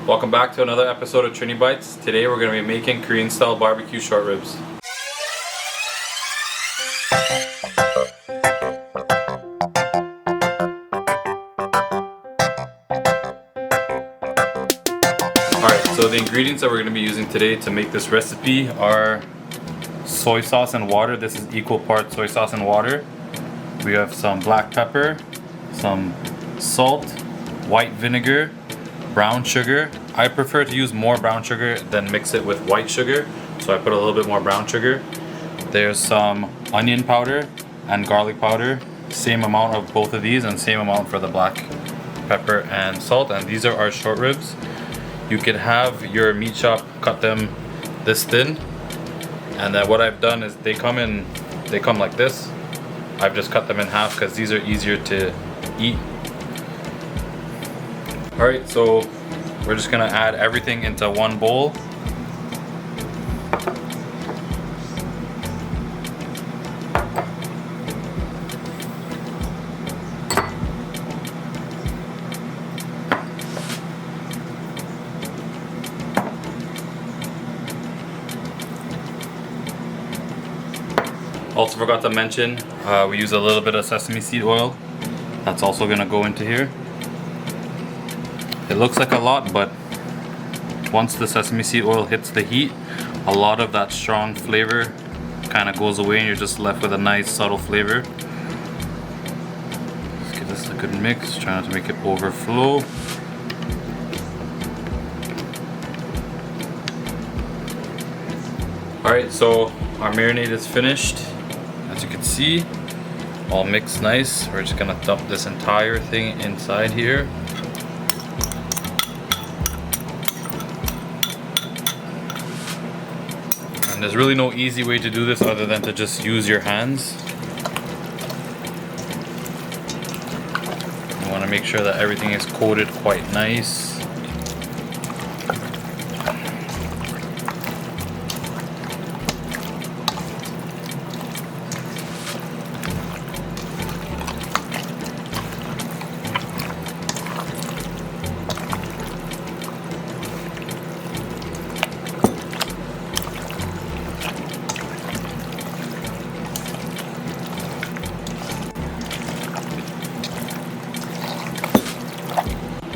Welcome back to another episode of Trini Bites. Today we're going to be making Korean style barbecue short ribs. Alright, so the ingredients that we're going to be using today to make this recipe are soy sauce and water. This is equal parts soy sauce and water. We have some black pepper, some salt, white vinegar, brown sugar. I prefer to use more brown sugar than mix it with white sugar, so I put a little bit more brown sugar. There's some onion powder and garlic powder, same amount of both of these and same amount for the black pepper and salt. And these are our short ribs. You can have your meat shop cut them this thin, and then what I've done is they come like this. I've just cut them in half because these are easier to eat. Alright, so we're just gonna add everything into one bowl. Also forgot to mention, we use a little bit of sesame seed oil. That's also gonna go into here. It looks like a lot, but once the sesame seed oil hits the heat, a lot of that strong flavor kind of goes away and you're just left with a nice subtle flavor. Let's give this a good mix, try not to make it overflow. Alright, so our marinade is finished. As you can see, all mixed nice. We're just gonna dump this entire thing inside here. And there's really no easy way to do this other than to just use your hands. You want to make sure that everything is coated quite nice.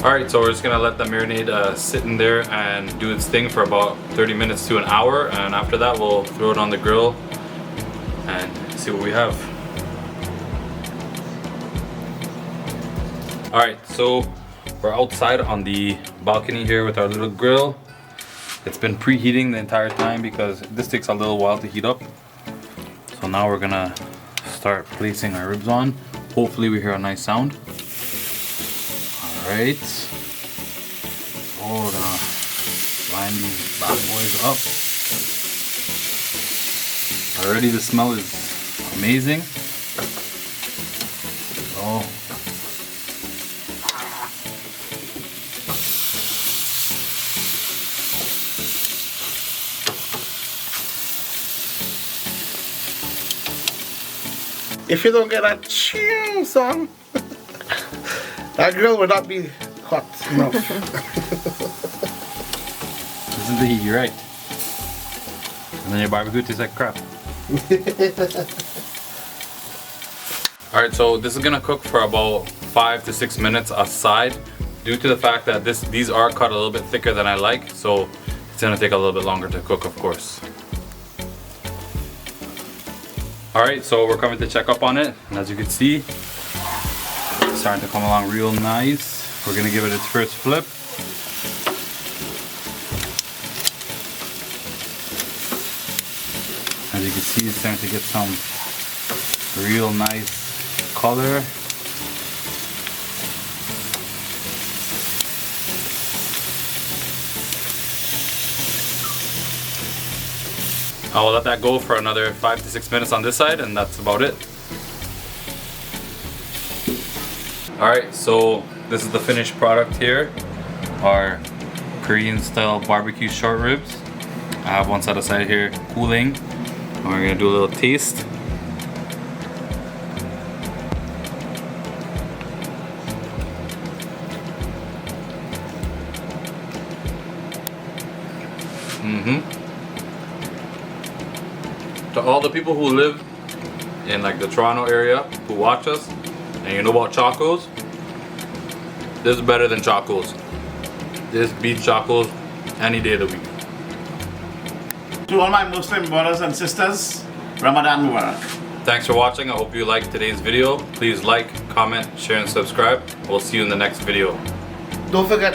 Alright, so we're just gonna let the marinade sit in there and do its thing for about 30 minutes to an hour, and after that we'll throw it on the grill and see what we have. Alright, so we're outside on the balcony here with our little grill. It's been preheating the entire time because this takes a little while to heat up. So now we're gonna start placing our ribs on. Hopefully we hear a nice sound. Alright, so we're gonna line these bad boys up. Already the smell is amazing. So if you don't get that ching song, that grill would not be hot enough. Isn't the heat, you're right. And then your barbecue tastes like crap. Alright, so this is gonna cook for about 5 to 6 minutes aside, due to the fact that these are cut a little bit thicker than I like, so it's gonna take a little bit longer to cook, of course. Alright, so we're coming to check up on it, and as you can see, it's starting to come along real nice. We're gonna give it its first flip. As you can see, it's starting to get some real nice color. I will let that go for another 5 to 6 minutes on this side, and that's about it. Alright, so this is the finished product here. Our Korean style barbecue short ribs. I have one set aside here cooling. And we're gonna do a little taste. To all the people who live in like the Toronto area who watch us and you know about chocos, this is better than chocos. This beats chocos any day of the week. To all my Muslim brothers and sisters, Ramadan Mubarak. Thanks for watching. I hope you liked today's video. Please like, comment, share, and subscribe. We'll see you in the next video. Don't forget,